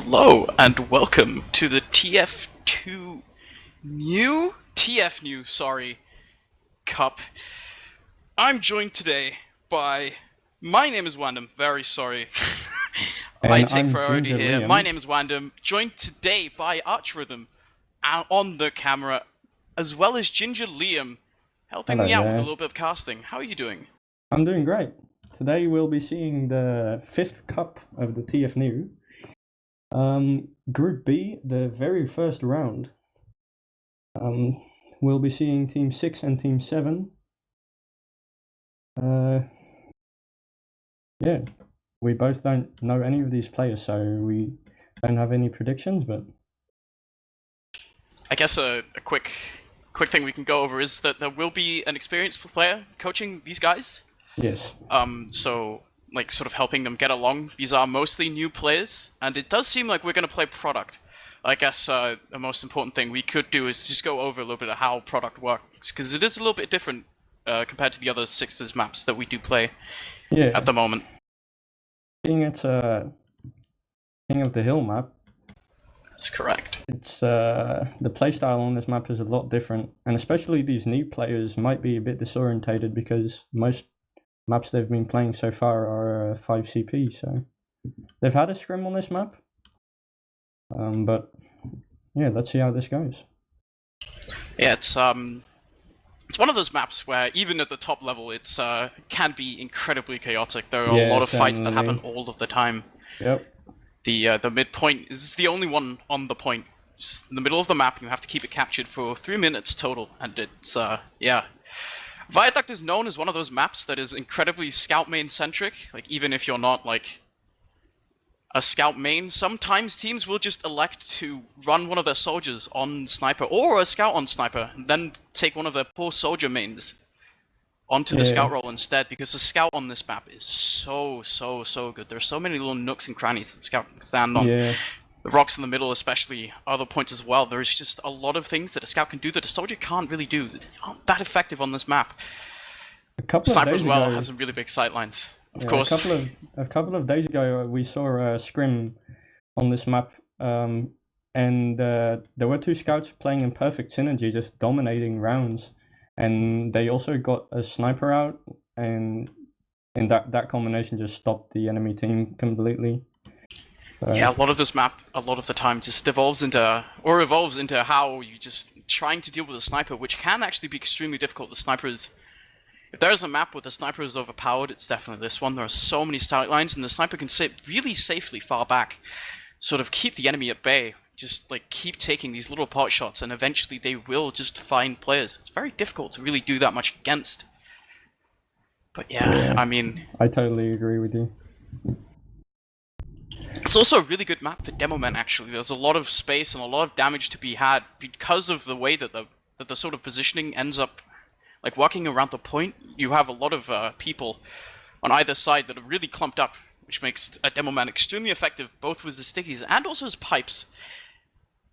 Hello and welcome to the TF2 New TFNew, sorry, Cup. I'm joined today by my name is Wandum, very sorry. I take I'm priority Ginger here. Liam. My name is Wandum, joined today by ArchRhythm on the camera, as well as Ginger Liam, helping Hello me out with a there. little bit of casting. How are you doing? I'm doing great. Today we'll be seeing the 5th cup of the TFNew. Group B, the very first round. We'll be seeing Team 6 and Team 7. Yeah, we both don't know any of these players, so we don't have any predictions, but... I guess a quick thing we can go over is that there will be an experienced player coaching these guys. Yes. So like sort of helping them get along. These are mostly new players, and it does seem like we're going to play product. I guess the most important thing we could do is just go over a little bit of how product works, because it is a little bit different compared to the other Sixers maps that we do play at the moment. Being it's a King of the Hill map, that's correct. It's the playstyle on this map is a lot different, and especially these new players might be a bit disorientated because most maps they've been playing so far are 5 CP, so they've had a scrim on this map. But yeah, let's see how this goes. Yeah, it's one of those maps where even at the top level, it's can be incredibly chaotic. There are a lot of fights that happen all of the time. Yep. The midpoint is the only one on the point. Just in the middle of the map, you have to keep it captured for 3 minutes total, and it's yeah. Wiethoofd is known as one of those maps that is incredibly scout main centric. Like even if you're not like a scout main, sometimes teams will just elect to run one of their soldiers on sniper or a scout on sniper, and then take one of their poor soldier mains onto the scout role instead, because the scout on this map is so good. There are so many little nooks and crannies that scout can stand on. Yeah. The rocks in the middle especially, other points as well. There's just a lot of things that a scout can do that a soldier can't really do. They aren't that effective on this map. Sniper as well has some really big sightlines. Of course. A couple of days ago we saw a scrim on this map, and there were 2 scouts playing in perfect synergy, just dominating rounds. And they also got a sniper out, and that combination just stopped the enemy team completely. Yeah, a lot of this map, a lot of the time, just evolves into how you just trying to deal with a sniper, which can actually be extremely difficult. The snipers, if there's a map where the sniper is overpowered, it's definitely this one. There are so many sight lines, and the sniper can sit really safely far back, sort of keep the enemy at bay. Just like keep taking these little pot shots, and eventually they will just find players. It's very difficult to really do that much against. But yeah, I mean, I totally agree with you. It's also a really good map for demo men. Actually, there's a lot of space and a lot of damage to be had because of the way that the sort of positioning ends up, like working around the point. You have a lot of people on either side that are really clumped up, which makes a demo man extremely effective, both with the stickies and also his pipes.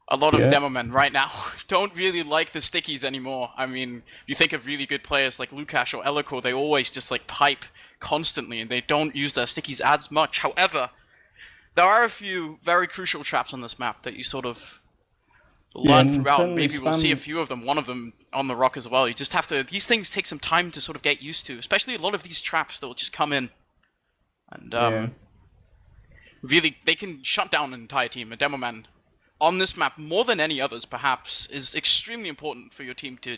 A lot of demo men right now don't really like the stickies anymore. I mean, you think of really good players like Lukash or Eliko, they always just like pipe constantly, and they don't use their stickies as much. However, there are a few very crucial traps on this map that you sort of learn throughout. Maybe we'll see a few of them, one of them on the rock as well. You just have to, these things take some time to sort of get used to, especially a lot of these traps that will just come in. And really, they can shut down an entire team. A demo man on this map, more than any others perhaps, is extremely important for your team to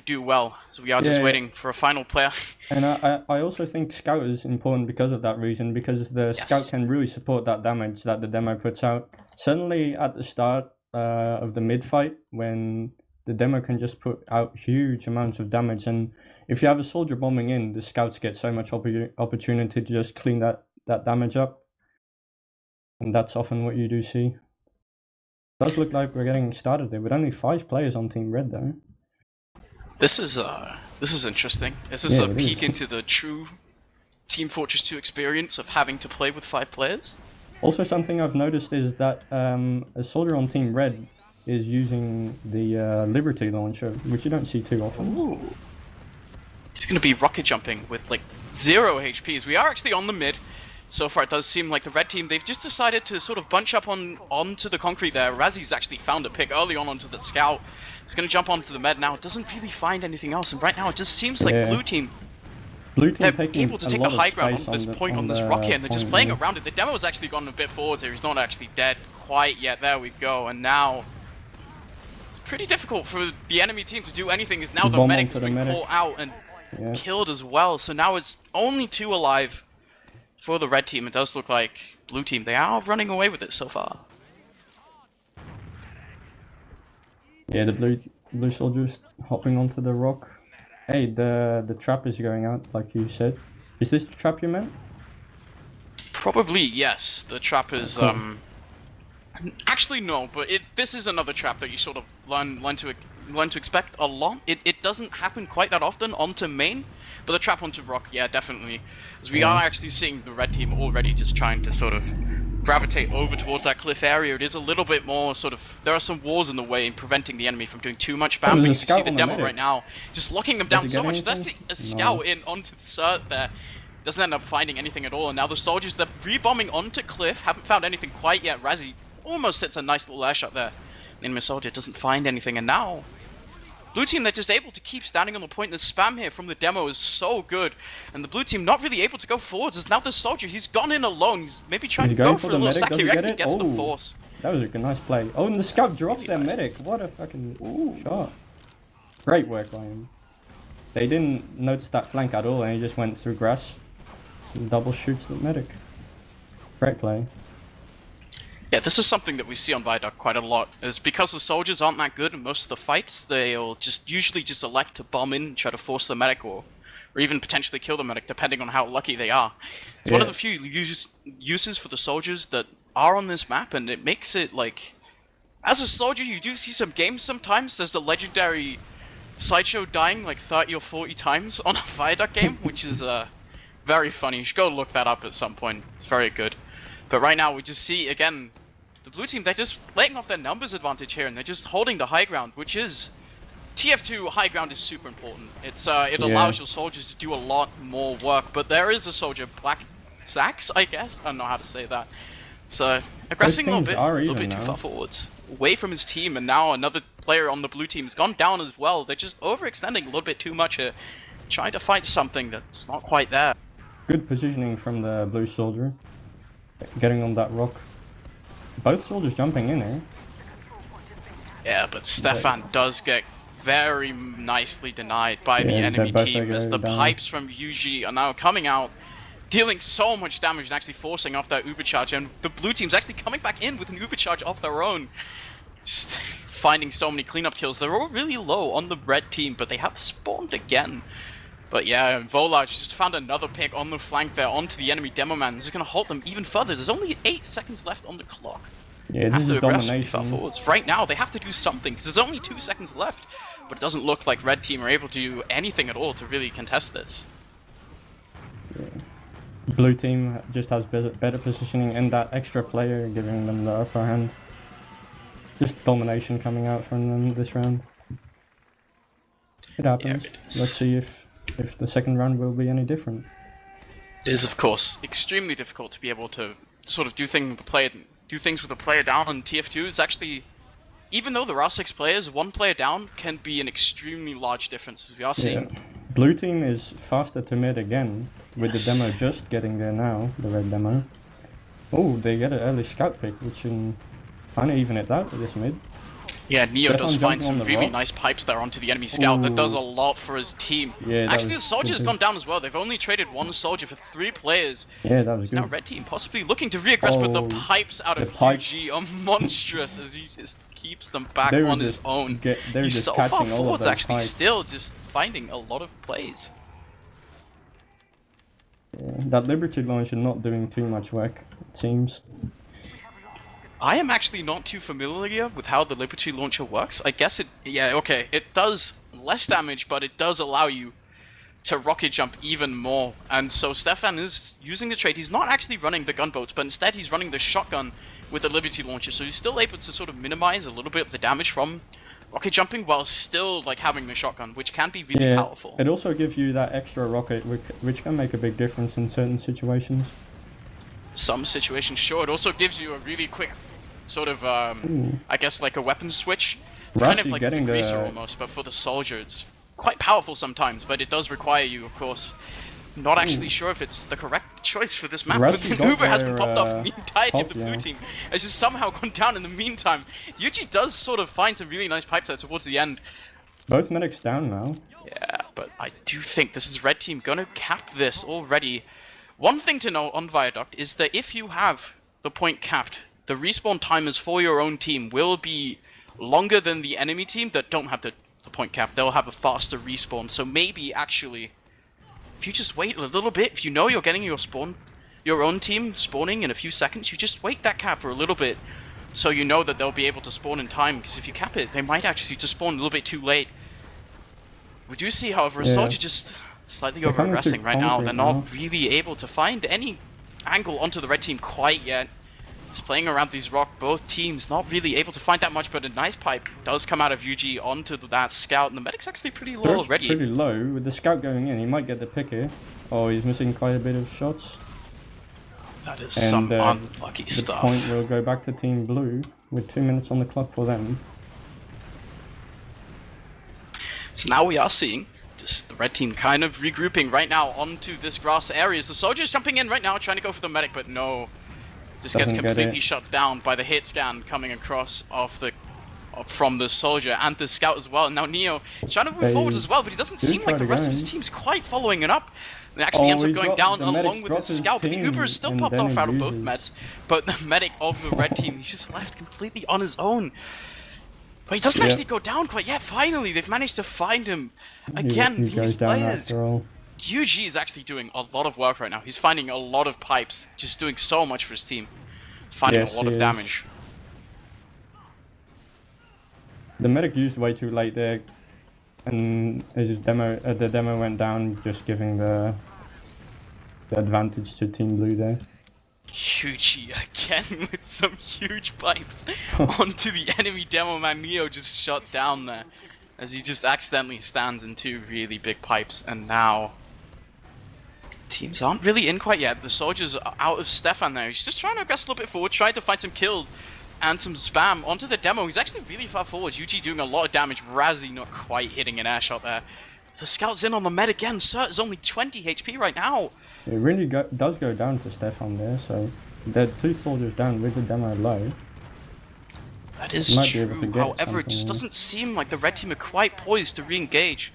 do well. So we are just waiting for a final player. And I also think Scout is important because of that reason, because the Scout can really support that damage that the demo puts out. Certainly at the start of the mid-fight, when the demo can just put out huge amounts of damage, and if you have a soldier bombing in, the Scouts get so much opportunity to just clean that damage up. And that's often what you do see. It does look like we're getting started there, with only 5 players on Team Red though. This is interesting. Is this a peek into the true Team Fortress 2 experience of having to play with 5 players? Also, something I've noticed is that a soldier on Team Red is using the Liberty launcher, which you don't see too often. Ooh. He's going to be rocket jumping with like 0 HPs. We are actually on the mid, So far, it does seem like the red team, they've just decided to sort of bunch up onto the concrete there. Razzy's actually found a pick early on onto the scout. He's going to jump onto the med now. Doesn't really find anything else, and right now it just seems like blue team, they're able to take the high ground on this point on this rock here, and they're just playing around it. The demo has actually gone a bit forwards here. He's not actually dead quite yet. There we go, and now it's pretty difficult for the enemy team to do anything, as now the medic's been caught out and killed as well. So now it's only 2 alive for the red team. It does look like blue team, they are running away with it so far. Yeah, the blue soldiers hopping onto the rock. Hey, the trap is going out, like you said. Is this the trap you meant? Probably, yes. The trap is, actually no, but this is another trap that you sort of learn to expect a lot. It doesn't happen quite that often onto main, but the trap onto rock, yeah, definitely. As we are actually seeing the red team already just trying to sort of gravitate over towards that cliff area. It is a little bit more sort of, there are some walls in the way and preventing the enemy from doing too much bam. But you can see the demo right now just locking them down so much. There's actually a scout in onto the cert there. Doesn't end up finding anything at all, and now the soldiers, they're rebombing onto cliff, haven't found anything quite yet. Razzy almost hits a nice little air shot there. The enemy soldier doesn't find anything, and now blue team, they're just able to keep standing on the point. The spam here from the demo is so good, and the blue team not really able to go forwards. As now the soldier, he's gone in alone. He's maybe trying to go for a little sack here. He actually gets the force. That was a nice play. Oh, and the scout drops their medic. What a fucking shot. Great work by him. They didn't notice that flank at all, and he just went through grass and double shoots the medic. Great play. Yeah, this is something that we see on Viaduct quite a lot, is because the soldiers aren't that good in most of the fights, they'll usually just elect to bomb in and try to force the medic, or even potentially kill the medic, depending on how lucky they are. It's one of the few uses for the soldiers that are on this map, and it makes it like, as a soldier, you do see some games sometimes. There's a legendary Sideshow dying like 30 or 40 times on a Viaduct game, which is very funny. You should go look that up at some point. It's very good. But right now, we just see, again, the blue team, they're just playing off their numbers advantage here, and they're just holding the high ground, which is... TF2 high ground is super important. It allows your soldiers to do a lot more work, but there is a soldier, Black Sax, I guess? I don't know how to say that. So, aggressing a little bit too far forwards, away from his team, and now another player on the blue team has gone down as well. They're just overextending a little bit too much here, trying to fight something that's not quite there. Good positioning from the blue soldier, getting on that rock. Both soldiers jumping in here. Yeah, but Stefan does get very nicely denied by the enemy team, as the pipes from UG are now coming out, dealing so much damage and actually forcing off that Ubercharge, and the blue team's actually coming back in with an Ubercharge off their own. Just finding so many cleanup kills. They're all really low on the red team, but they have spawned again. But yeah, Volage just found another pick on the flank there onto the enemy demo man. This is going to halt them even further. There's only 8 seconds left on the clock. Yeah, this is domination. Forwards. Right now, they have to do something, because there's only 2 seconds left. But it doesn't look like red team are able to do anything at all to really contest this. Yeah. Blue team just has better positioning, and that extra player giving them the upper hand. Just domination coming out from them this round. It happens. Yeah, let's see if the second round will be any different. It is, of course, extremely difficult to be able to sort of do things with a player down on TF2. It's actually, even though there are 6 players, 1 player down can be an extremely large difference, as we are seeing. Yeah. Blue team is faster to mid again, with the demo just getting there now, the red demo. Oh, they get an early scout pick, which can kind of even it out with this mid. Yeah, Neo does find some really nice pipes there onto the enemy scout. That does a lot for his team. Yeah, actually, the soldier has gone down as well. They've only traded 1 soldier for 3 players. Yeah, that was good. Now red team possibly looking to re-aggress, but the pipes out of UG are monstrous, as he just keeps them back on his own. He's so far forwards, actually, still just finding a lot of plays. Yeah, that Liberty launcher not doing too much work, it seems. I am actually not too familiar with how the Liberty launcher works. I guess it does less damage, but it does allow you to rocket jump even more. And so Stefan is using the trait. He's not actually running the gunboats, but instead he's running the shotgun with the Liberty launcher. So he's still able to sort of minimize a little bit of the damage from rocket jumping while still like having the shotgun, which can be really powerful. It also gives you that extra rocket, which can make a big difference in certain situations. Some situations, sure. It also gives you a really quick sort of, Ooh. I guess, like a weapon switch. Kind of Rasi like a getting degreaser the... almost, but for the soldier, it's quite powerful sometimes, but it does require you, of course. Not actually sure if it's the correct choice for this map, but Rasi the got Uber has been their, popped off, and the entirety of pop, the blue yeah. team has just somehow gone down in the meantime. Yuji does sort of find some really nice pipes there towards the end. Both medics down now. Yeah, but I do think this is red team gonna cap this already. One thing to know on Viaduct is that if you have the point capped, the respawn timers for your own team will be longer than the enemy team that don't have the point cap. They'll have a faster respawn, so maybe actually, if you just wait a little bit, if you know you're getting your own team spawning in a few seconds, you just wait that cap for a little bit, so you know that they'll be able to spawn in time, because if you cap it, they might actually just spawn a little bit too late. We do see, however, a soldier just slightly over-aggressing right now. They're not really able to find any angle onto the red team quite yet. Just playing around these rock, both teams not really able to find that much, but a nice pipe does come out of Yuji onto that scout, and the medic's actually pretty low already. Pretty low. With the scout going in, he might get the pick here. Oh, he's missing quite a bit of shots. That is some unlucky stuff. The point will go back to Team Blue with 2 minutes on the clock for them. So now we are seeing just the red team kind of regrouping right now onto this grass areas. The soldier's jumping in right now, trying to go for the medic, but no. Just gets completely shut down by the hit scan coming across from the soldier and the scout as well. And now Neo is trying to move forward as well, but he doesn't seem like the rest of his team's quite following it up. And actually ends up going down along with his scout, but the Uber is still popped off out of both meds. But the medic of the red team, he's just left completely on his own. But he doesn't actually go down quite yet. Finally, they've managed to find him. Again, these players. UG is actually doing a lot of work right now. He's finding a lot of pipes, just doing so much for his team. Finding a lot of damage. The medic used way too late there, and his the demo went down, just giving the advantage to Team Blue there. Huge again with some huge pipes onto the enemy demo man. Neo just shot down there as he just accidentally stands in two really big pipes, and now teams aren't really in quite yet. The soldiers are out of Stefan there. He's just trying to aggress a little bit forward, trying to find some kills and some spam onto the demo. He's actually really far forward. Yuji doing a lot of damage. Razzie not quite hitting an air shot there. The scout's in on the med again. Surt is only 20 HP right now. It really does go down to Stefan there, so there are 2 soldiers down with the demo low. That is true. However, it just doesn't seem like the red team are quite poised to re-engage.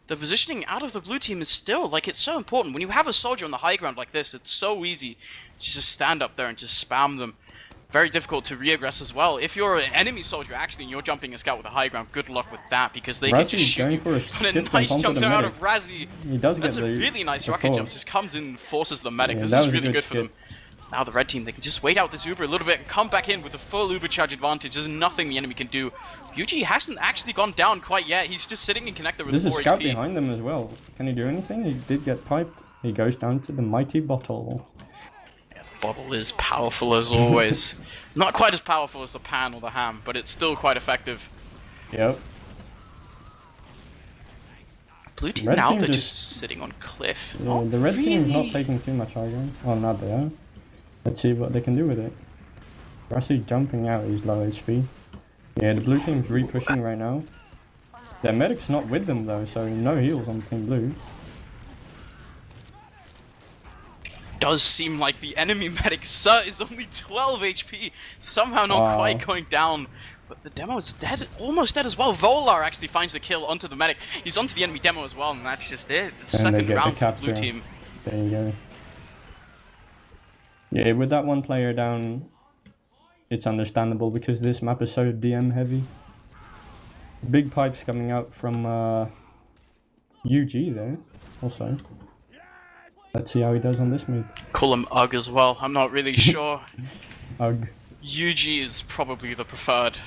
The positioning out of the blue team is still, like, it's so important. When you have a soldier on the high ground like this, it's so easy to just stand up there and just spam them. Very difficult to re-aggress as well. If you're an enemy soldier, actually, and you're jumping a scout with a high ground, good luck with that, because they can just shoot you. But a nice jump out of Razzie. That's a really nice rocket jump. Just comes in and forces the medic. This is really good for them. Now the red team, they can just wait out this Uber a little bit and come back in with a full Uber charge advantage. There's nothing the enemy can do. Yuji hasn't actually gone down quite yet. He's just sitting in connector with 4 HP. There's a scout behind them as well. Can he do anything? He did get piped. He goes down to the mighty bottle. Yeah, the bottle is powerful as always. Not quite as powerful as the pan or the ham, but it's still quite effective. Yep. Blue team now, they're just sitting on cliff. Yeah, the red team's not taking too much high ground. Oh, not they are. Let's see what they can do with it. Rassi jumping out is low HP. Yeah, the blue team's re-pushing right now. Their medic's not with them though, so no heals on Team Blue. Does seem like the enemy medic Surt is only 12 HP, somehow not quite going down. But the demo is dead, almost dead as well. Volar actually finds the kill onto the medic. He's onto the enemy demo as well, and that's just it. The second round for the blue team. There you go. Yeah, with that one player down, it's understandable because this map is so DM heavy. Big pipes coming out from UG there, also. Let's see how he does on this mid. Call him UG as well, I'm not really sure. UG. UG is probably the preferred.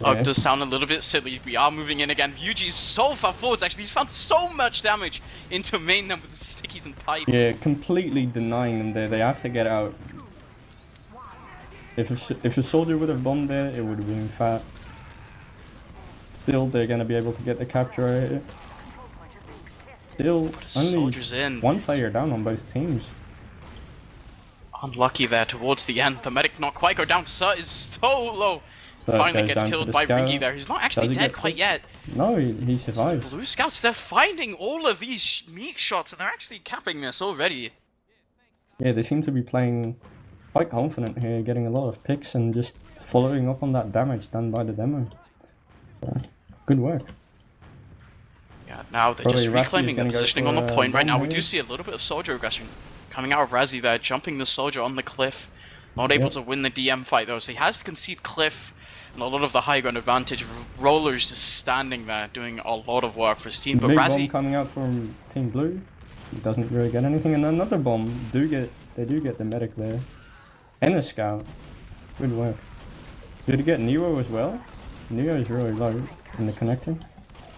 UG does sound a little bit silly. We are moving in again. UG is so far forwards actually. He's found so much damage into main them with the stickies and pipes. Yeah, completely denying them there. They have to get out. If a soldier would have bombed there, it would have been fat. Still, they're going to be able to get the capture right here. Still, only one player down on both teams. Unlucky there towards the end. The medic not quite go down. Sir is so low. But Finally goes gets down to killed the by scout. Ringy there. He's not actually Does he dead get quite clipped? yet. No, he It's the survives. Blue Scouts, they're finding all of these meat shots and they're actually capping this already. Yeah, they seem to be playing quite confident here, getting a lot of picks and just following up on that damage done by the demo. So, good work. Yeah, now they're Probably just Rassi is reclaiming their gonna go positioning for on the a point right bomb now. We here. do see a little bit of soldier aggression coming out of Razzie there, jumping the soldier on the cliff. Not able to win the DM fight though, so he has to concede cliff and a lot of the high ground advantage. Roller's just standing there doing a lot of work for his team, but Big Razzie... bomb coming out from Team Blue. He doesn't really get anything, and another bomb. They do get the medic there. And the scout. Good work. Did he get Neo as well? Neo is really low in the connecting.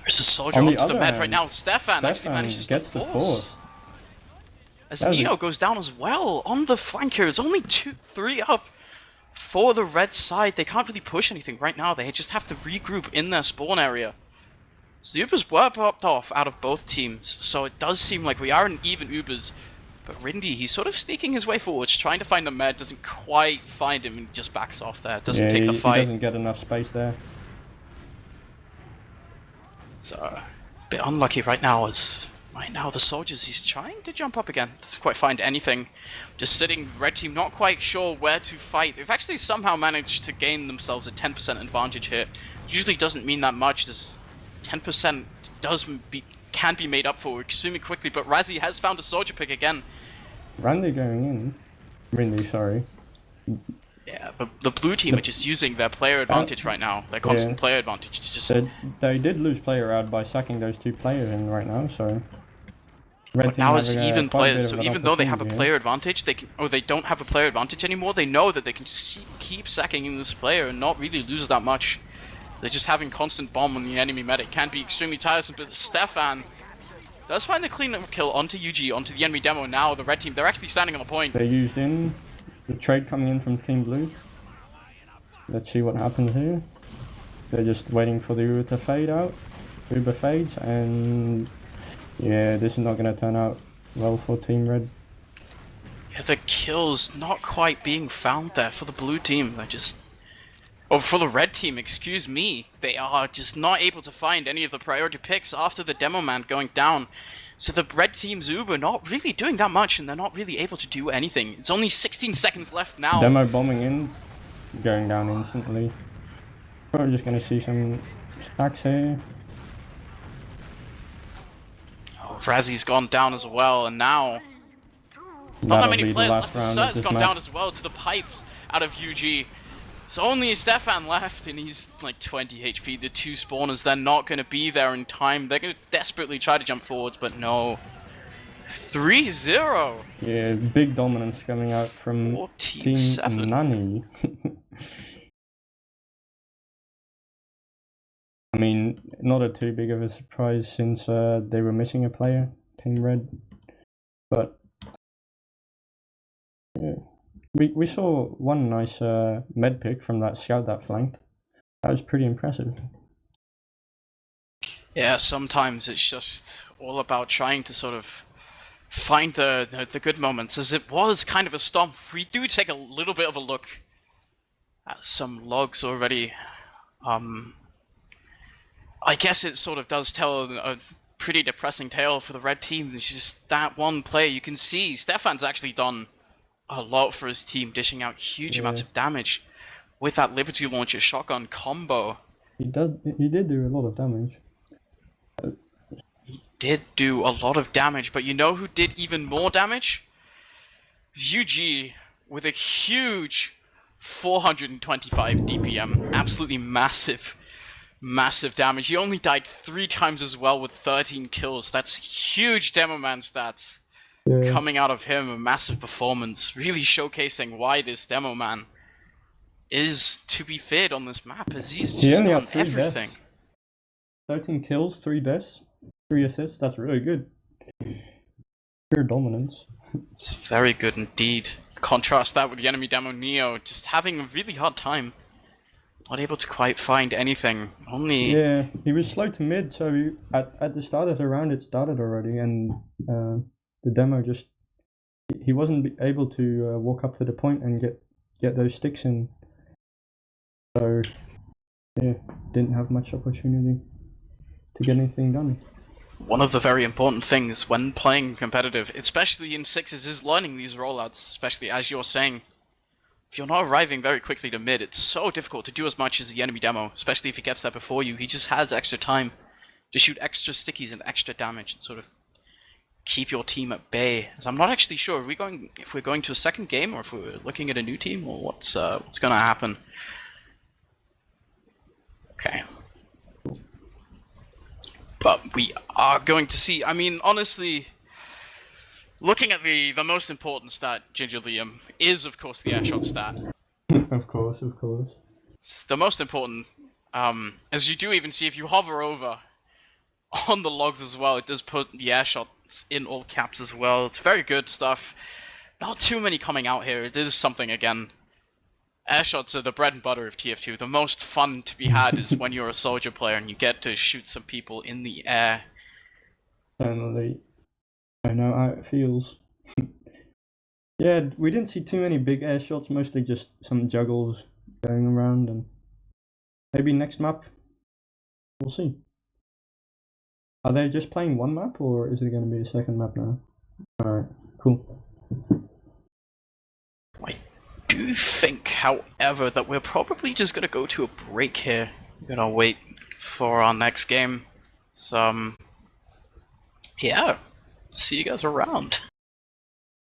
There's a soldier On the onto the other med hand, right now. Stefan actually manages to gets the force. As That was Neo goes down as well on the flank here. It's only 2-3 up for the red side. They can't really push anything right now. They just have to regroup in their spawn area. So the Ubers were popped off out of both teams, so it does seem like we are in even Ubers. But Rindy, he's sort of sneaking his way forwards, trying to find the med, doesn't quite find him, and just backs off there. Doesn't take the He fight. doesn't get enough space there. So, it's a bit unlucky right now, as right now the soldiers, he's trying to jump up again. Doesn't quite find anything. Just sitting, red team not quite sure where to fight. They've actually somehow managed to gain themselves a 10% advantage here. Usually doesn't mean that much, this 10% can be made up for extremely quickly, but Razzie has found a soldier pick again. Randy going in. Rindy, sorry. Yeah, the blue team are just using their player advantage right now, their constant player advantage. To just They did lose player out by sacking those two players in right now, so... But now it's even players, so even though they have a player advantage, they can, or they don't have a player advantage anymore, they know that they can just keep sacking in this player and not really lose that much. They're just having constant bomb on the enemy medic. Can be extremely tiresome, but Stefan does find the clean kill onto UG, onto the enemy demo. Now the red team, they're actually standing on the point. They used in the trade coming in from Team Blue. Let's see what happens here. They're just waiting for the Uber to fade out. Uber fades, and yeah, this is not going to turn out well for Team Red. Yeah, the kills not quite being found there for the blue team. They're just... Oh, for the red team, excuse me. They are just not able to find any of the priority picks after the demo man going down. So the red team's Uber not really doing that much, and they're not really able to do anything. It's only 16 seconds left now. Demo bombing in, going down instantly. Probably just going to see some stacks here. Oh, Razzie's gone down as well, and now... Not that many players left. The Cert's gone down as well to the pipes out of UG. So only Stefan left, and he's like 20 HP. The two spawners, they're not going to be there in time. They're going to desperately try to jump forwards, but no. 3-0. Yeah, big dominance coming out from Team 14-7. Nani. I mean, not too big of a surprise since they were missing a player, Team Red. But yeah. We saw one nice med pick from that scout that flanked. That was pretty impressive. Yeah, sometimes it's just all about trying to sort of find the good moments. As it was kind of a stomp, we do take a little bit of a look at some logs already. I guess it sort of does tell a pretty depressing tale for the red team. It's just that one player. You can see Stefan's actually done a lot for his team, dishing out huge amounts of damage with that Liberty Launcher shotgun combo. He did do a lot of damage. He did do a lot of damage, but you know who did even more damage? UG with a huge 425 DPM. Absolutely massive damage. He only died 3 times as well with 13 kills. That's huge demo man stats. Yeah. Coming out of him, a massive performance, really showcasing why this demo man is to be feared on this map, as he's just done everything. 13 kills, 3 deaths, 3 assists, that's really good. Pure dominance. It's very good indeed. Contrast that with the enemy demo Neo, just having a really hard time. Not able to quite find anything, only... Yeah, he was slow to mid, so at the start of the round it started already, and the demo just... he wasn't able to walk up to the point and get those sticks in. So yeah, didn't have much opportunity to get anything done. One of the very important things when playing competitive, especially in sixes, is learning these rollouts, especially as you're saying. If you're not arriving very quickly to mid, it's so difficult to do as much as the enemy demo, especially if he gets there before you. He just has extra time to shoot extra stickies and extra damage and sort of keep your team at bay. So I'm not actually sure if we're going to a second game or if we're looking at a new team or what's going to happen. Okay. But we are going to see, I mean, honestly, looking at the most important stat, Ginger Liam, is of course the airshot stat. Of course. It's the most important, as you do even see if you hover over on the logs as well, it does put the airshots in all caps as well. It's very good stuff. Not too many coming out here. It is something, again. Airshots are the bread and butter of TF2. The most fun to be had is when you're a soldier player and you get to shoot some people in the air. Certainly. I know how it feels. Yeah, we didn't see too many big air shots, mostly just some juggles going around, and maybe next map, we'll see. Are they just playing one map, or is it going to be a second map now? Alright, cool. I do think, however, that we're probably just going to go to a break here. We're going to wait for our next game. So, yeah, see you guys around.